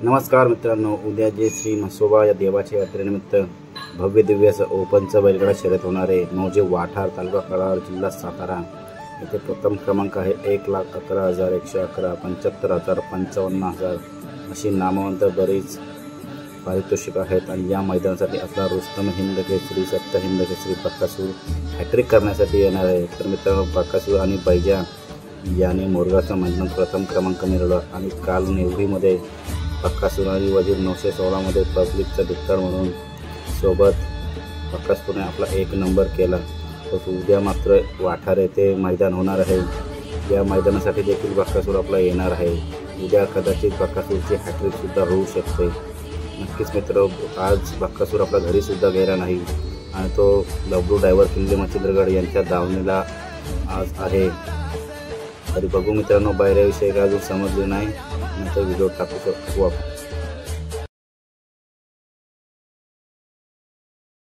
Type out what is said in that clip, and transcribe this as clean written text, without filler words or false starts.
नमस्कार मित्रांनो, उद्या जे श्री म्हसोबा या देवाच्या यात्रेनिमित्त भव्य दिव्य असं ओपनचं बैलगाडा शर्यत होणार आहे। मौजे वाठार, तालुका कराड, जिल्हा सातारा येथे प्रथम क्रमांक आहे 1,11,111, 75,000, 55,000 अशी नामवंत बरीच पारितोषिक आहेत। आणि या मैदानासाठी आपला रुस्तम हिंद केसरी, सत्य हिंद केसरी बकासूर हॅट्रिक करण्यासाठी येणार आहे। तर मित्रांनो, बकासूर आणि बैजा याने मोरगावच्या मैदानात प्रथम क्रमांक मिळवला आणि काल नेवरीमध्ये बकासूर आणि वजीर 916 मध्ये पब्लिकचा धिक्कार म्हणून सोबत बकासूरने आपला 1 नंबर केला। तर उद्या मात्र वाठार येथे मैदान होणार आहे। या मैदानासाठी देखील बकासूर आपला येणार आहे। उद्या कदाचित बकासूरची हॅट्रिक सुद्धा होऊ शकते। नक्कीच मित्र, आज बकासूर आपला घरी सुद्धा गेला नाही आणि तो लबडू ड्रायव्हर किल्ले मच्छिंद्रगड यांच्या दावणीला आज आहे। तरी बघू मित्रांनो, बैलाविषयी काय अजून समजले नाही, नंतर व्हिडिओ टाकू शकतो आपण।